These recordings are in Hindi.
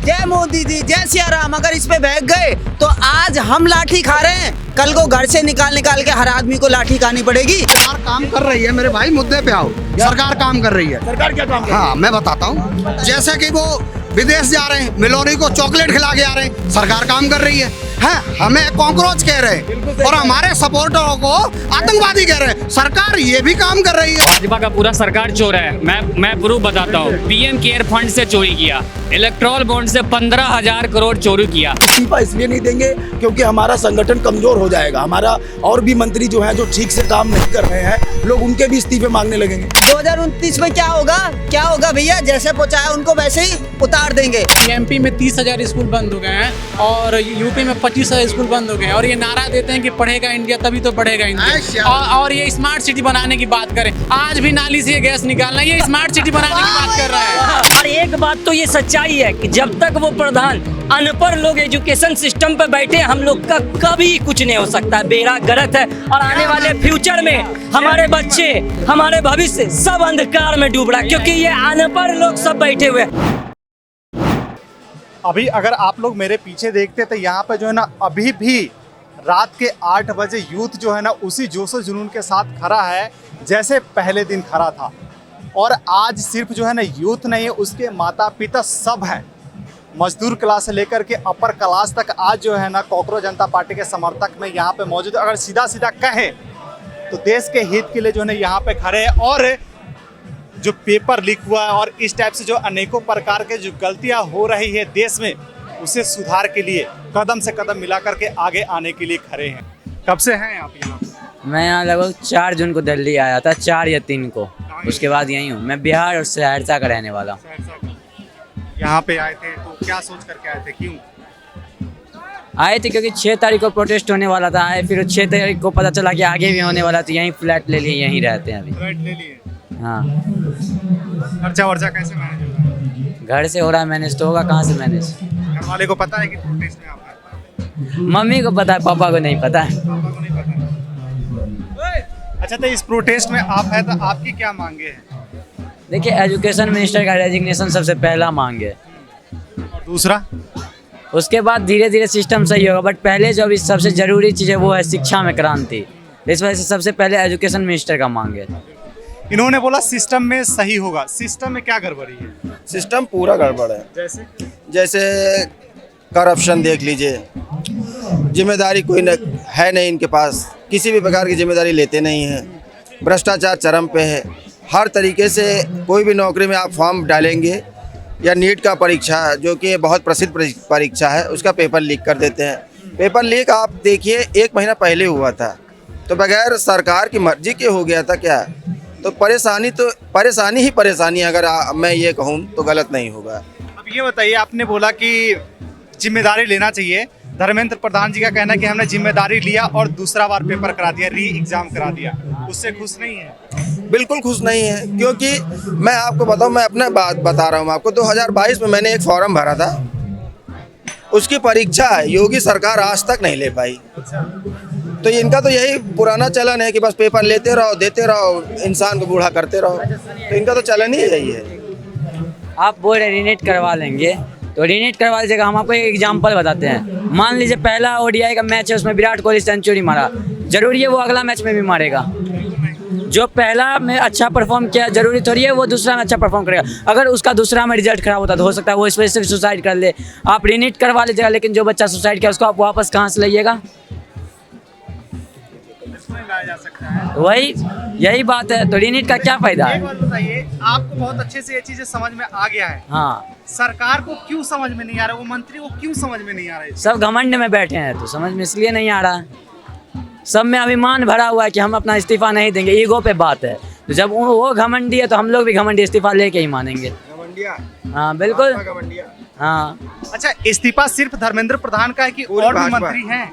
जय मोदी जी, जय सिया राम। अगर इस पे बहक गए तो आज हम लाठी खा रहे हैं, कल को घर से निकाल के हर आदमी को लाठी खानी पड़ेगी। सरकार काम कर रही है मेरे भाई, मुद्दे पे आओ। सरकार काम कर रही है। सरकार क्या काम कर रही है? हाँ मैं बताता हूँ, जैसे कि वो विदेश जा रहे हैं, मिलोनी को चॉकलेट खिला के आ रहे हैं, सरकार काम कर रही है। हमें कॉकरोच कह रहे हैं और हमारे सपोर्टरों को आतंकवादी कह रहे हैं, सरकार ये भी काम कर रही है। भाजपा का पूरा सरकार चोर है। मैं प्रूफ बताता हूँ। पीएम केयर फंड से चोरी किया, इलेक्ट्रॉल बॉन्ड से 15,000 करोड़ चोरी किया। इस्तीफा इसलिए नहीं देंगे क्योंकि हमारा संगठन कमजोर हो जाएगा। हमारा और भी मंत्री जो हैं जो ठीक से काम नहीं कर रहे हैं, लोग उनके भी इस्तीफे मांगने लगेंगे। 2029 में क्या होगा भैया? जैसे पहुंचाया उनको वैसे ही उतार देंगे। एमपी में 30,000 स्कूल बंद हो गए हैं और यूपी में 25,000 स्कूल बंद हो गए हैं और ये नारा देते हैं कि पढ़ेगा इंडिया तभी तो बढ़ेगा इंडिया। और ये स्मार्ट सिटी बनाने की बात करें, आज भी नाली से ये गैस निकालना, ये स्मार्ट सिटी बनाने की बात कर रहा है। और एक बात तो ये सच्चाई है कि जब तक वो प्रधान अनपढ़ लोग एजुकेशन सिस्टम पे बैठे, हम लोग का कभी कुछ नहीं हो सकता। बेड़ा गर्क है और आने वाले फ्यूचर में हमारे बच्चे, हमारे भविष्य सब अंधकार में डूब रहा है क्योंकि ये अनपढ़ लोग सब बैठे हुए हैं। अभी अगर आप लोग मेरे पीछे देखते तो यहाँ पे जो है ना अभी भी रात के 8 बजे यूथ जो है ना उसी जोशो जुनून के साथ खड़ा है जैसे पहले दिन खड़ा था। और आज सिर्फ जो है ना यूथ नहीं है, उसके माता पिता सब हैं, मजदूर क्लास से लेकर के अपर क्लास तक आज जो है ना कॉकरोच जनता पार्टी के समर्थक में यहाँ पे मौजूद। अगर सीधा सीधा कहें तो देश के हित के लिए जो है ना यहाँ पे खड़े हैं और जो पेपर लीक हुआ है और इस टाइप से जो अनेकों प्रकार के जो गलतियां हो रही है देश में, उसे सुधार के लिए कदम से कदम मिला करके आगे आने के लिए खड़े हैं। कब से हैं आप यहाँ? मैं यहाँ लगभग 4 जून को दिल्ली आया था, 4 या 3 को। उसके बाद यहीं हूँ। मैं बिहार और सहरसा का रहने वाला हूँ। यहाँ पे आए थे तो क्या सोच करके आए थे, क्यों आए थे? क्योंकि 6 तारीख को प्रोटेस्ट होने वाला था। आए, फिर 6 तारीख को पता चला कि आगे भी होने वाला, तो यहीं फ्लैट ले लिए, यहीं रहते हैं अभी। फ्लैट ले लिए? हाँ। खर्चा वर्चा कैसे मैनेज हो रहा है? घर से हो रहा है मैनेज, तो होगा कहाँ से मैनेज? घर वाले को पता है कि प्रोटेस्ट में आप आए? मम्मी को पता है, पापा को नहीं पता है। पापा को नहीं पता है। अच्छा, तो इस प्रोटेस्ट में आप है तो आपकी क्या मांगे हैं? देखिए, एजुकेशन मिनिस्टर का रेजिग्नेशन सबसे पहला मांग है। और दूसरा? उसके बाद धीरे धीरे सिस्टम सही होगा, बट पहले जो अभी सबसे ज़रूरी चीज़ है वो है शिक्षा में क्रांति। इस वजह से सबसे पहले एजुकेशन मिनिस्टर का मांग है। इन्होंने बोला सिस्टम में सही होगा। सिस्टम में क्या गड़बड़ी है? सिस्टम पूरा गड़बड़ है। जैसे करप्शन देख लीजिए, जिम्मेदारी कोई है नहीं इनके पास, किसी भी प्रकार की जिम्मेदारी लेते नहीं हैं। भ्रष्टाचार चरम पे है। हर तरीके से कोई भी नौकरी में आप फॉर्म डालेंगे या नीट का परीक्षा जो कि बहुत प्रसिद्ध परीक्षा है, उसका पेपर लीक कर देते हैं। पेपर लीक आप देखिए 1 महीना पहले हुआ था, तो बगैर सरकार की मर्जी के हो गया था क्या? तो परेशानी ही परेशानी, अगर मैं ये कहूँ तो गलत नहीं होगा। अब ये बताइए, आपने बोला कि जिम्मेदारी लेना चाहिए। धर्मेंद्र प्रधान जी का कहना है कि हमने जिम्मेदारी लिया और दूसरा बार पेपर करा दिया, री एग्जाम करा दिया, उससे खुश नहीं है? बिल्कुल खुश नहीं है, क्योंकि मैं आपको बताऊं, मैं अपना बात बता रहा हूं आपको। 2022 में मैंने एक फॉर्म भरा था, उसकी परीक्षा योगी सरकार आज तक नहीं ले पाई। तो इनका तो यही पुराना चलन है कि बस पेपर लेते रहो, देते रहो, इंसान को बूढ़ा करते रहो। तो इनका तो चलन ही यही है। आप बोल रहे रीनेट करवा लेंगे, तो रीनेट करवा लीजिएगा। हम आपको एक एग्जाम्पल बताते हैं। मान लीजिए पहला ओडीआई का मैच है, उसमें विराट कोहली सेंचुरी मारा, जरूरी है वो अगला मैच में भी मारेगा? जो पहला में अच्छा परफॉर्म किया, जरूरी थोड़ी है वो दूसरा में अच्छा परफॉर्म करेगा। अगर उसका दूसरा में रिजल्ट खराब होता तो हो सकता है वो इस वजह से सुसाइड कर ले। आप रीनेट करवा लीजिएगा, लेकिन जो बच्चा सुसाइड किया उसको आप वापस कहाँ से लाइएगा? जा सकता है। वही यही बात है, तो रीनेट का क्या फायदा है? एक बात बताइए, आपको बहुत अच्छे से ये चीजें समझ में आ गया है। हाँ। सरकार को क्यों समझ में नहीं आ रहा, वो मंत्री को क्यों समझ में नहीं आ रहा है? सब घमंड में बैठे हैं, तो समझ में इसलिए नहीं आ रहा है। सब में अभिमान भरा हुआ है कि हम अपना इस्तीफा नहीं देंगे, ईगो पे बात है। तो जब वो घमंडी है तो हम लोग भी घमंडी, इस्तीफा लेके ही मानेंगे। हाँ बिल्कुल। हाँ। अच्छा, इस्तीफा सिर्फ धर्मेंद्र प्रधान का है कि और भी मंत्री हैं?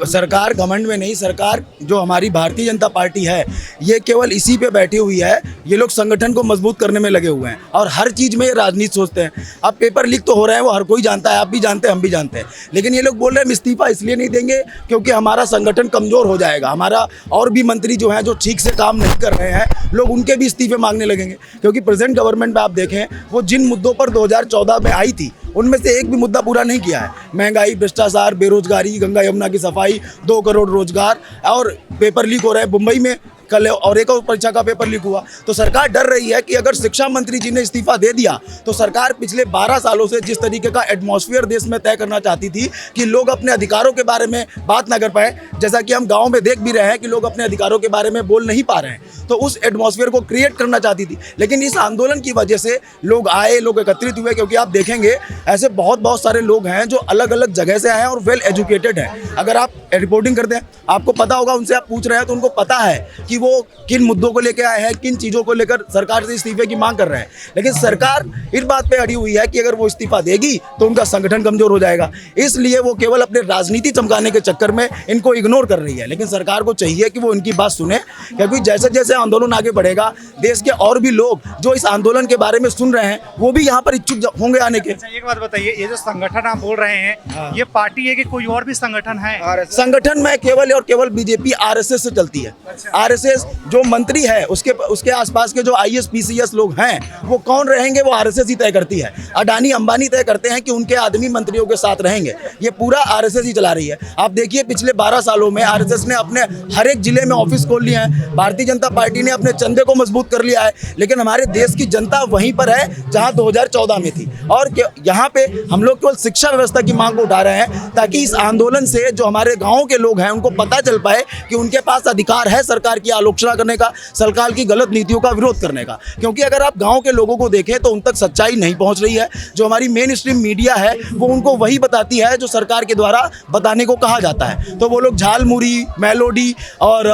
सरकार घमंड में नहीं, सरकार जो हमारी भारतीय जनता पार्टी है ये केवल इसी पे बैठी हुई है। ये लोग संगठन को मजबूत करने में लगे हुए हैं और हर चीज़ में राजनीति सोचते हैं। अब पेपर लीक तो हो रहे हैं, वो हर कोई जानता है, आप भी जानते हैं, हम भी जानते हैं, लेकिन ये लोग बोल रहे हैं हम इस्तीफा इसलिए नहीं देंगे क्योंकि हमारा संगठन कमज़ोर हो जाएगा। हमारा और भी मंत्री जो हैं जो ठीक से काम नहीं कर रहे हैं, लोग उनके भी इस्तीफे मांगने लगेंगे। क्योंकि प्रेजेंट गवर्नमेंट में आप देखें, वो जिन मुद्दों पर 2014 में आई थी उनमें से एक भी मुद्दा पूरा नहीं किया है। महंगाई, भ्रष्टाचार, बेरोजगारी, गंगा यमुना की सफाई, 2 करोड़ रोजगार, और पेपर लीक हो रहा है मुंबई में कल, और एक और परीक्षा का पेपर लीक हुआ। तो सरकार डर रही है कि अगर शिक्षा मंत्री जी ने इस्तीफा दे दिया तो सरकार पिछले 12 सालों से जिस तरीके का एटमॉस्फेयर देश में तय करना चाहती थी कि लोग अपने अधिकारों के बारे में बात ना कर पाए, जैसा कि हम गाँव में देख भी रहे हैं कि लोग अपने अधिकारों के बारे में बोल नहीं पा रहे हैं, तो उस एटमॉस्फेयर को क्रिएट करना चाहती थी। लेकिन इस आंदोलन की वजह से लोग आए, लोग एकत्रित हुए, क्योंकि आप देखेंगे ऐसे बहुत सारे लोग हैं जो अलग अलग जगह से आए हैं और वेल एजुकेटेड हैं। अगर आप रिपोर्टिंग करते हैं, आपको पता होगा, उनसे आप पूछ रहे हैं तो उनको पता है कि वो किन मुद्दों को लेकर आए हैं, किन चीज़ों को लेकर सरकार से इस्तीफे की मांग कर रहे हैं। लेकिन सरकार इस बात पे अड़ी हुई है कि अगर वो इस्तीफा देगी तो उनका संगठन कमजोर हो जाएगा, इसलिए वो केवल अपने राजनीति चमकाने के चक्कर में इनको इग्नोर कर रही है। लेकिन सरकार को चाहिए कि वो इनकी बात सुने, क्योंकि जैसे जैसे आंदोलन आगे बढ़ेगा, देश के और भी लोग जो इस आंदोलन के बारे में सुन रहे हैं वो भी यहाँ पर इच्छुक होंगे आने के। एक बात बताइए, ये जो संगठन आप बोल रहे हैं, ये पार्टी है कि कोई और भी संगठन है? संगठन में केवल और केवल बीजेपी आरएसएस से चलती है। आरएसएस जो मंत्री है, उसके आसपास के जो आईएएस पीसीएस लोग हैं वो कौन रहेंगे, वो आरएसएस ही तय करती है। अडानी अंबानी तय करते हैं कि उनके आदमी मंत्रियों के साथ रहेंगे, ये पूरा आरएसएस ही चला रही है। आप देखिए पिछले 12 सालों में आरएसएस ने अपने हर एक जिले में ऑफिस खोल लिए हैं, भारतीय जनता पार्टी ने अपने चंदे को मजबूत कर लिया है, लेकिन हमारे देश की जनता वहीं पर है जहां 2014 में थी। और यहाँ पे हम लोग केवल शिक्षा व्यवस्था की मांग को उठा रहे हैं ताकि इस आंदोलन से जो हमारे गाँव के लोग हैं उनको पता चल पाए कि उनके पास अधिकार है सरकार की आलोचना करने का, सरकार की गलत नीतियों का विरोध करने का। क्योंकि अगर आप गांव के लोगों को देखें तो उन तक सच्चाई नहीं पहुंच रही है। जो हमारी मेन स्ट्रीम मीडिया है वो उनको वही बताती है जो सरकार के द्वारा बताने को कहा जाता है, तो वो लोग झालमुरी, मेलोडी और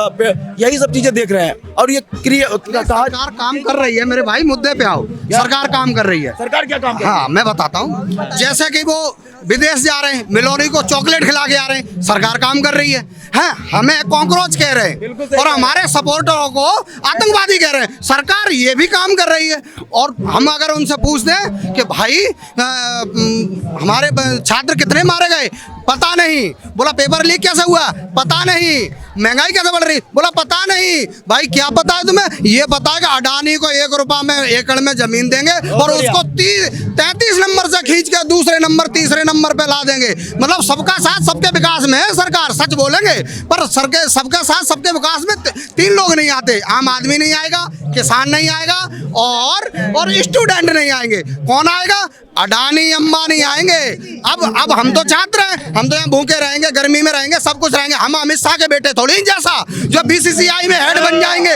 यही सब चीजें देख रहे हैं। और ये सरकार काम कर रही है मेरे भाई, मुद्दे पे आओ। सरकार काम कर रही है। सरकार क्या काम कर रही है? हाँ मैं बताता हूँ, जैसे कि वो विदेश जा रहे हैं, मिलोनी को चॉकलेट खिला के आ रहे हैं, सरकार काम कर रही है। हैं, हमें कॉकरोच कह रहे हैं और हमारे सपोर्टरों को आतंकवादी कह रहे हैं, सरकार ये भी काम कर रही है। और हम अगर उनसे पूछ दें कि भाई हमारे छात्र कितने मारे गए, पता नहीं। बोला पेपर लीक कैसे हुआ, पता नहीं। महंगाई कैसे बढ़ रही, बोला पता नहीं। भाई क्या पता है तुम्हें? ये पता है कि अडानी को 1 रुपया में एकड़ में जमीन देंगे और उसको 33 नंबर से खींच के दूसरे नंबर, तीसरे नंबर पे ला देंगे। मतलब सबका साथ सबके विकास में है सरकार, सच बोलेंगे। पर सबके साथ सबके विकास में 3 लोग नहीं आते, आम आदमी नहीं आएगा, किसान नहीं आएगा और स्टूडेंट नहीं आएंगे। कौन आएगा? अडानी अंबानी आएंगे। अब हम तो छात्र हैं, हम तो यहाँ भूखे रहेंगे, गर्मी में रहेंगे, सब कुछ रहेंगे। हम अमित शाह के बेटे थोड़ी जैसा जो बीसीसीआई में हेड बन जाएंगे।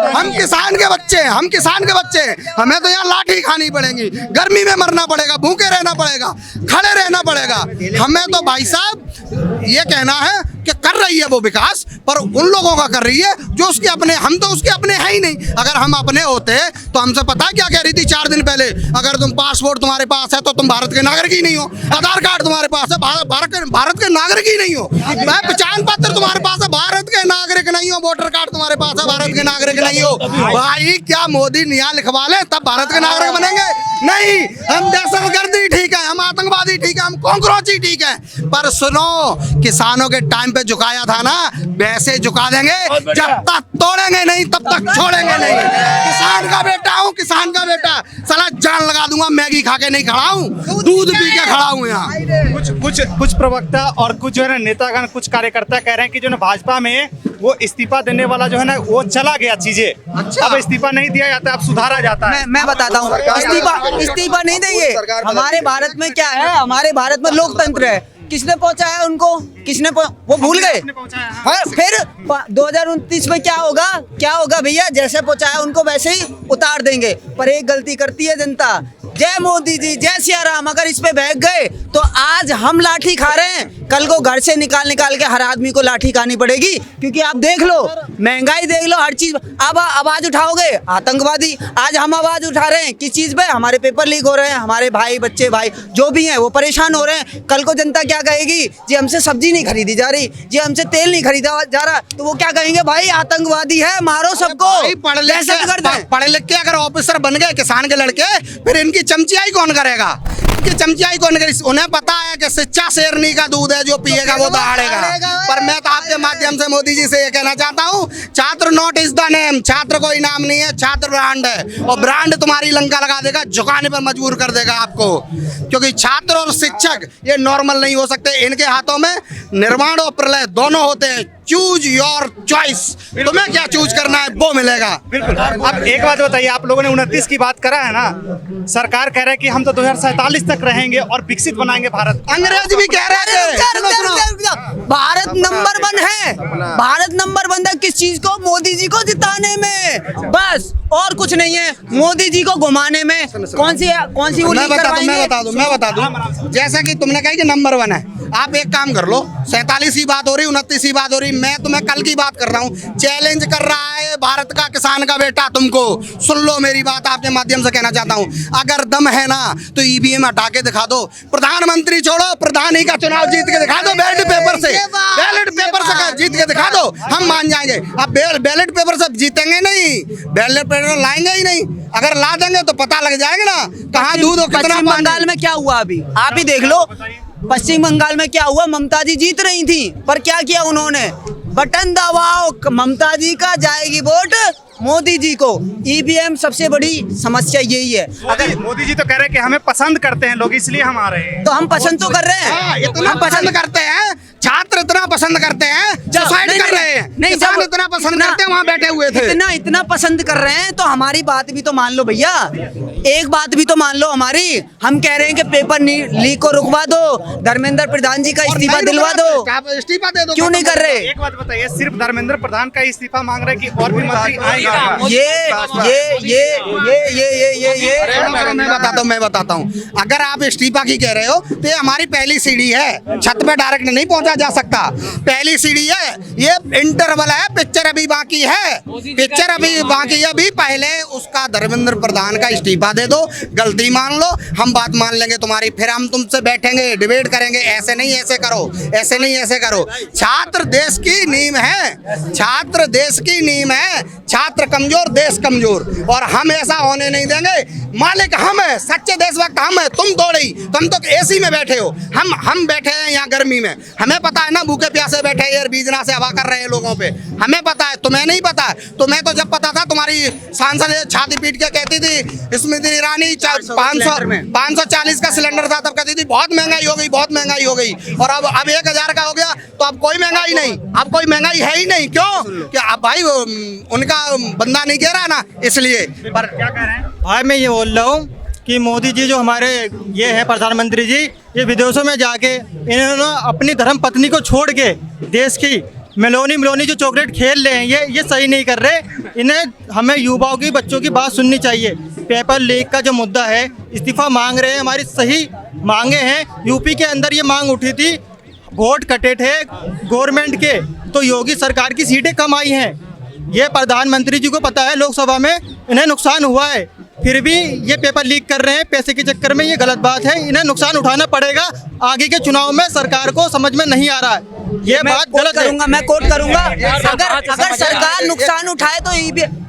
हम किसान के बच्चे हैं, हम किसान के बच्चे हैं। हमें तो यहाँ लाठी खानी पड़ेगी, गर्मी में मरना पड़ेगा, भूखे रहना पड़ेगा, खड़े रहना पड़ेगा। हमें तो भाई साहब ये कहना है कि कर रही है वो विकास, पर उन लोगों का कर रही है जो उसके अपने, हम तो उसके अपने हैं ही नहीं। अगर हम अपने होते तो हमसे पता क्या कह रही थी 4 दिन पहले, अगर तुम पासपोर्ट तुम्हारे पास है तो तुम भारत के नागरिक ही नहीं हो, आधार कार्ड तुम्हारे पास है भारत के नागरिक ही नहीं हो, पहचान पत्र तुम्हारे पास है भारत के नागरिक नहीं हो, वोटर कार्ड तुम्हारे पास है भारत के नागरिक नहीं हो। भाई क्या मोदी यहाँ लिखवा ले तब भारत के नागरिक बनेंगे? नहीं, हम दहशतगर्दी ठीक है, हम आतंकवादी ठीक है, हम कॉकरोची ठीक है, पर सुनो किसानों के टाइम पे झुकाया था ना, वैसे झुका देंगे। जब तक तोड़ेंगे नहीं तब तक छोड़ेंगे नहीं। किसान का बेटा हूँ, किसान का बेटा, साला जान लगा दूंगा। मैगी खा के नहीं खड़ा हूँ, दूध पी के खड़ा हूँ यहाँ। कुछ प्रवक्ता और कुछ जो है ना नेतागण, कुछ कार्यकर्ता कह रहे हैं कि जो ना भाजपा में वो इस्तीफा देने वाला जो है ना वो चला गया चीजें। अच्छा। अब इस्तीफा नहीं दिया जाता, अब सुधारा जाता है। मैं बताता हूँ, इस्तीफा नहीं देंगे। हमारे भारत में क्या है, हमारे भारत में लोकतंत्र है। किसने पहुंचाया उनको, वो भूल गए। हाँ, फिर 2029 में क्या होगा भैया, जैसे पहुंचाया उनको वैसे ही उतार देंगे। पर एक गलती करती है जनता, जय मोदी जी, जय सिया राम, अगर इस पे बहक गए तो आज हम लाठी खा रहे हैं, कल को घर से निकाल के हर आदमी को लाठी खानी पड़ेगी। क्योंकि आप देख लो, महंगाई देख लो, हर चीज। अब आवाज उठाओगे आतंकवादी, आज हम आवाज उठा रहे हैं किस चीज पे, हमारे पेपर लीक हो रहे हैं, हमारे भाई बच्चे भाई जो भी हैं वो परेशान हो रहे हैं। कल को जनता क्या कहेगी, जी हमसे सब्जी नहीं खरीदी जा रही, जी हमसे तेल नहीं खरीदा जा रहा, तो वो क्या कहेंगे, भाई आतंकवादी है, मारो सबको। पढ़े लिख के अगर ऑफिसर बन गए किसान के लड़के, फिर इनकी चमचियाई कौन करेगा? इनकी चमचियाई कौन करेगी? उन्हें पता है कि सच्चा शेरनी का दूध है, जो पिएगा वो दहाड़ेगा। पर मैं तो आपके माध्यम से मोदी जी से ये कहना चाहता हूँ, छात्र नॉट इज द नेम, छात्र कोई नाम नहीं है, छात्र ब्रांड है और ब्रांड तुम्हारी लंका लगा देगा, झुकाने पर मजबूर कर देगा आपको, क्योंकि छात्र और शिक्षक ये नॉर्मल नहीं हो सकते, इनके हाथों में निर्माण और प्रलय दोनों होते हैं। चूज योर चॉइस, तुम्हें क्या चूज करना है वो मिलेगा। बिल्कुल। अब एक बात बताइए, आप लोगों ने 29 की बात करा है ना, सरकार कह रहा है कि हम तो 2047 तक रहेंगे और विकसित बनाएंगे भारत। अंग्रेज भी कह रहे थे। भारत नंबर 1 है, भारत नंबर 1 है किस चीज को? मोदी जी को जिताने में, बस और कुछ नहीं है। मोदी जी को घुमाने में कौन सी मैं बता दूं, जैसा कि तुमने कहा कि नंबर 1 है, आप एक काम कर लो, 47 की बात हो रही, 29 की बात हो रही, मैं तुम्हें कल की बात कर रहा हूँ। चैलेंज कर रहा है भारत का किसान का बेटा तुमको, सुन लो मेरी बात, आपके माध्यम से कहना चाहता हूँ, अगर दम है ना तो ईवीएम हटा के दिखा दो, प्रधानमंत्री छोड़ो, प्रधानी का चुनाव जीत के दिखा दो, बैलेट पेपर से जीत के दिखा दो, हम मान जाएंगे। अब बैलेट पेपर से जीतेंगे नहीं, बैलेट पेपर लाएंगे ही नहीं, अगर ला देंगे तो पता लग जाएगा ना कहाँ दूध हो कितना। बंगाल में क्या हुआ अभी आप ही देख लो, पश्चिम बंगाल में क्या हुआ, ममता जी जीत रही थी, पर क्या किया उन्होंने? बटन दबाओ, ममता जी का जाएगी वोट मोदी जी को। ईवीएम सबसे बड़ी समस्या यही है। अगर मोदी जी तो कह रहे हैं कि हमें पसंद करते हैं लोग, इसलिए हम आ रहे हैं। तो हम पसंद तो कर रहे हैं, इतना पसंद करते हैं, छात्र इतना पसंद करते हैं, सुसाइड कर रहे हैं, नहीं किसान इतना पसंद करते हैं, वहाँ बैठे हुए थे, इतना पसंद कर रहे हैं तो हमारी बात भी तो मान लो भैया, एक बात भी तो मान लो हमारी। हम कह रहे हैं कि पेपर लीक को रुकवा दो, धर्मेंद्र प्रधान जी का इस्तीफा दिलवा दो, इस्तीफा दे दो, क्यों नहीं कर रहे? एक बात बताइए, सिर्फ धर्मेंद्र प्रधान का इस्तीफा मांग रहे हैं कि और भी मंत्री आएंगे? मैं बताता हूँ, अगर आप इस्तीफा की कह रहे हो तो ये हमारी पहली सीढ़ी है, छत पे डायरेक्ट नहीं पहुंचा जा सकता, पहली सीढ़ी है, ये इंटरवल है, पिक्चर अभी बाकी है, पिक्चर अभी बाकी है, अभी पहले उसका धर्मेंद्र प्रधान का इस्तीफा दे दो, गलती मान लो, हम बात मान लेंगे तुम्हारी, फिर हम तुमसे बैठेंगे, डिबेट करेंगे, ऐसे नहीं ऐसे करो, ऐसे नहीं ऐसे करो। छात्र देश की नींव है, छात्र देश की नींव है, छात्र कमजोर देश कमजोर, और हम ऐसा होने नहीं देंगे। मालिक हम है, सच्चे देशभक्त हम है, तुम दौड़ी, तुम तो एसी में बैठे हो, हम बैठे हैं यहाँ गर्मी में, हमें पता है ना, भूखे प्यासे बैठे एयर बीजना से हवा कर रहे हैं लोगों पे, हमें पता है, तुम्हें नहीं पता है। तुम्हें तो जब पता था, तुम्हारी सांसद छाती पीट के कहती थी स्मृति ईरानी 540 का सिलेंडर था, तब कहती थी बहुत महंगाई हो गई, बहुत महंगाई हो गई, और अब 1000 का हो गया, तो अब कोई महंगाई नहीं, अब कोई महंगाई है ही नहीं। क्यों? कि अब भाई उनका बंदा नहीं कह रहा ना, इसलिए। पर क्या कह रहे हैं भाई? मैं ये बोल रहा हूँ कि मोदी जी जो हमारे ये है प्रधानमंत्री जी, ये विदेशों में जाके इन्होंने अपनी धर्म पत्नी को छोड़ के देश की मेलोनी जो चॉकलेट खेल रहे हैं, ये सही नहीं कर रहे। इन्हें हमें युवाओं की, बच्चों की बात सुननी चाहिए। पेपर लीक का जो मुद्दा है, इस्तीफा मांग रहे हैं, हमारी सही मांगे हैं। यूपी के अंदर ये मांग उठी थी, वोट कटे थे गवर्नमेंट के, तो योगी सरकार की सीटें कम आई हैं। ये प्रधानमंत्री जी को पता है, लोकसभा में इन्हें नुकसान हुआ है, फिर भी ये पेपर लीक कर रहे हैं पैसे के चक्कर में। ये गलत बात है, इन्हें नुकसान उठाना पड़ेगा। आगे के चुनाव में सरकार को समझ में नहीं आ रहा है, ये बात गलत है। मैं कोट करूंगा, अगर सरकार नुकसान उठाए तो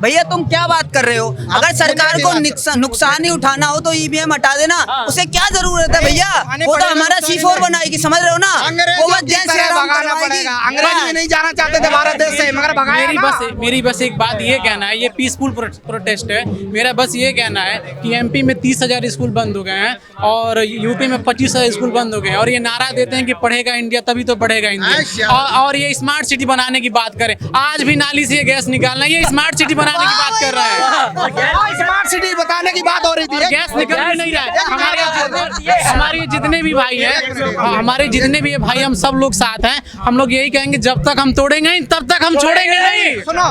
भैया तुम क्या बात कर रहे हो? अगर सरकार को नुकसान ही उठाना हो तो ईवीएम हटा देना, उसे क्या जरूरत है भैया? वो तो हमारा C4 बनाएगी, समझ रहे हो ना? वो बस जय श्री राम करवाएगी। अंग्रेज भी नहीं जाना चाहते थे भारत देश से, मगर भगाया ना। मेरी बस एक बात ये कहना है, ये पीसफुल प्रोटेस्ट है। मेरा बस ये कहना है कि MP में 30,000 स्कूल बंद हो गए हैं और यूपी में 25,000 स्कूल बंद हो गए हैं, और ये नारा देते हैं कि पढ़ेगा इंडिया तभी तो बढ़ेगा इंडिया, और ये स्मार्ट सिटी बनाने की बात करें। आज भी नाली से ये गैस निकालना, ये स्मार्ट सिटी बनाने की बात कर रहा है। स्मार्ट सिटी बताने की बात हो रही थी, गैस निकल ही नहीं रहा है। हमारे जितने भी भाई हैं, हमारे जितने भी भाई, हम सब लोग साथ हैं। हम लोग यही कहेंगे, जब तक हम तोड़ेंगे नहीं तब तक हम छोड़ेंगे नहीं। सुनो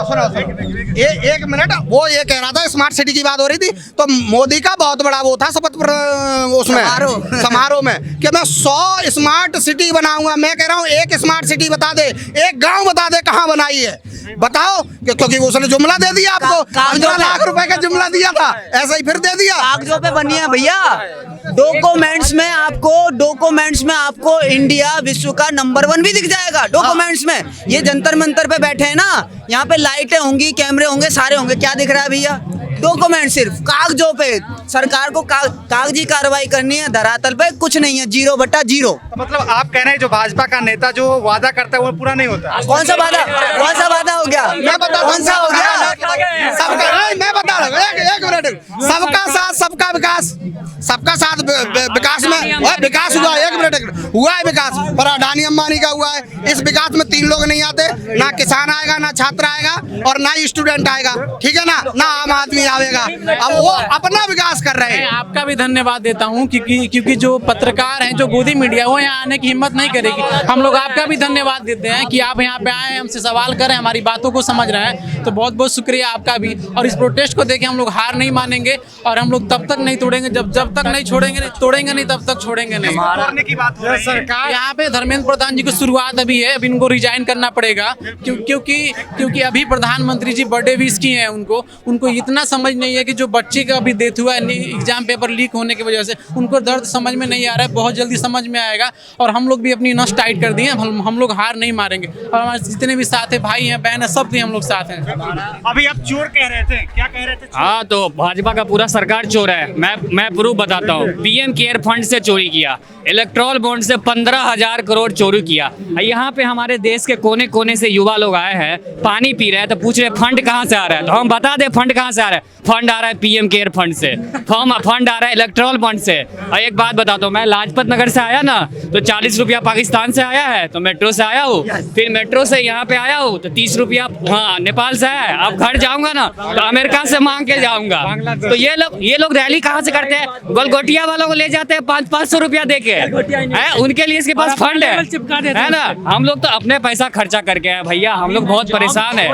एक मिनट, वो ये कह रहा था स्मार्ट सिटी की बात हो रही थी, तो मोदी का बहुत बड़ा वो था शपथ उसमें समारोह में कि मैं 100 स्मार्ट सिटी बनाऊंगा। मैं कह रहा हूँ एक स्मार्ट सिटी बता दे, एक गांव बता दे कहाँ बनाई है, बताओ। क्योंकि उसने जुमला दे दिया आपको, 15 लाख रुपए का जुमला दिया था, ऐसा ही फिर दे दिया। कागजों पे बनी है भैया, डॉक्यूमेंट्स में आपको इंडिया विश्व का नंबर 1 भी दिख जाएगा डॉक्यूमेंट्स में। ये जंतर मंतर पे बैठे हैं ना, यहाँ पे लाइटें होंगी, कैमरे होंगे, सारे होंगे, क्या दिख रहा है भैया? डॉक्यूमेंट सिर्फ कागजों पे। सरकार को कागजी कार्रवाई करनी है, धरातल पे कुछ नहीं है, 0/0। तो मतलब आप कह रहे हैं जो भाजपा का नेता जो वादा करता है वो पूरा नहीं होता? कौन सा वादा हो गया? मैं बता कौन सा हो गया? सबका नहीं, मैं बता रहा हूँ, एक मिनट। सबका साथ सबका विकास, सबका साथ विकास में विकास हुआ, एक मिनट हुआ है विकास, पर अडानी अंबानी का हुआ है। इस विकास में 3 लोग नहीं आते, ना किसान आएगा, ना छात्र आएगा और ना ही स्टूडेंट आएगा, ठीक है ना आम आदमी आएगा। अब वो अपना विकास कर रहे हैं। आपका भी धन्यवाद देता हूं क्योंकि जो पत्रकार हैं, जो गोदी मीडिया, वो यहाँ आने की हिम्मत नहीं करेगी। हम लोग आपका भी धन्यवाद देते हैं कि आप यहाँ पे आए, हमसे सवाल करें, हमारी बातों को समझ रहे हैं, तो बहुत बहुत शुक्रिया आपका भी। और इस प्रोटेस्ट को देखें, हम लोग हार नहीं मानेंगे और हम लोग तब तक नहीं तोड़ेंगे जब तक नहीं तोड़ेंगे नहीं तब तक छोड़ेंगे नहीं। करने की बात हो रही है। सरकार यहाँ पे धर्मेंद्र प्रधान जी की शुरुआत अभी है, अब इनको रिजाइन करना पड़ेगा क्योंकि अभी प्रधानमंत्री जी बर्थडे विश किए हैं उनको इतना समझ नहीं है कि जो बच्चे का अभी डेथ हुआ है एग्जाम पेपर लीक होने की वजह से, उनको दर्द समझ में नहीं आ रहा है, बहुत जल्दी समझ में आएगा। और हम लोग भी अपनी नस टाइट कर दिए, हम लोग हार नहीं मारेंगे और हमारे जितने भी साथ है, भाई हैं, बहन है, सब भी हम लोग साथ हैं। अभी आप चोर कह रहे थे, क्या कह रहे थे? हाँ, तो भाजपा का पूरा सरकार चोर है। मैं प्रूफ बताता हूँ। पीएम केयर फंड से चोरी किया, इलेक्ट्रॉल बॉन्ड से 15,000 करोड़ चोरी किया। यहाँ पे हमारे देश के कोने कोने से युवा लोग आए हैं, पानी पी रहे हैं, तो पूछ रहे फंड कहाँ से आ रहा है, तो हम बता दें फंड कहाँ से आ रहा है। फंड आ रहा है पीएम केयर फंड से, फंड आ रहा है इलेक्ट्रॉल बॉन्ड से। और एक बात बताता हूँ, मैं लाजपत नगर से आया ना, तो 40 रुपया पाकिस्तान से आया है, तो मेट्रो से आया हूँ, फिर मेट्रो से यहाँ पे आया हूँ तो 30 रुपया हाँ नेपाल से आया है। अब घर जाऊंगा ना तो अमेरिका से मांग के जाऊंगा। तो ये लोग रैली कहाँ से करते हैं? गोलगोटिया वालों को ले जाते हैं 500 रुपया दे के, उनके लिए इसके पास फंड है ना। हम लोग तो अपने पैसा खर्चा करके आए भैया, हम लोग बहुत परेशान है।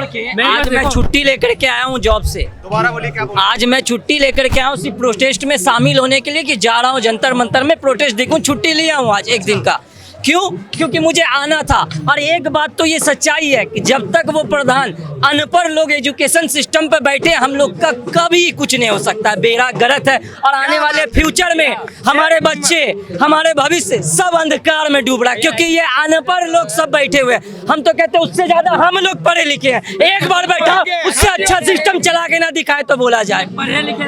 आज मैं छुट्टी लेकर के आया हूँ जॉब से। दोबारा बोलिए, क्या बोल? आज मैं छुट्टी लेकर के आया हूँ सिर्फ प्रोटेस्ट में शामिल होने के लिए, कि जा रहा हूँ जंतर मंतर में प्रोटेस्ट देखूं। छुट्टी लिया हूँ आज 1 दिन का। क्यों? क्योंकि मुझे आना था। और एक बात तो ये सच्चाई है कि जब तक वो प्रधान अनपढ़ लोग एजुकेशन सिस्टम पे बैठे, हम लोग का कभी कुछ नहीं हो सकता। बेड़ा गर्क है और आने वाले फ्यूचर में हमारे बच्चे, हमारे भविष्य सब अंधकार में डूब रहा है, क्योंकि ये अनपढ़ लोग सब बैठे हुए हैं। हम तो कहते हैं उससे ज्यादा हम लोग पढ़े लिखे हैं। एक बार बैठा, उससे अच्छा सिस्टम चला के ना दिखाए तो बोला जाए। पढ़े लिखे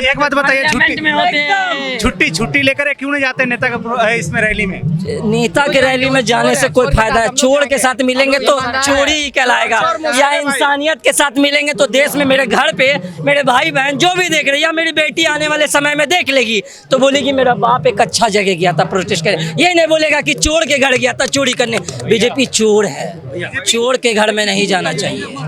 एक बात बताइए, छुट्टी लेकर क्यों नहीं जाते नेता का इसमें रैली में? नेता के रैली में जाने से कोई फायदा है? चोर के साथ मिलेंगे तो चोरी ही कहलाएगा, या इंसानियत के साथ मिलेंगे तो देश में मेरे घर पे मेरे भाई बहन जो भी देख रहे हैं, या मेरी बेटी आने वाले समय में देख लेगी तो बोलेगी मेरा बाप एक अच्छा जगह गया था प्रोटेस्ट करने। ये नहीं बोलेगा कि चोर के घर गया था चोरी करने। बीजेपी चोर है, चोर के घर में नहीं जाना चाहिए।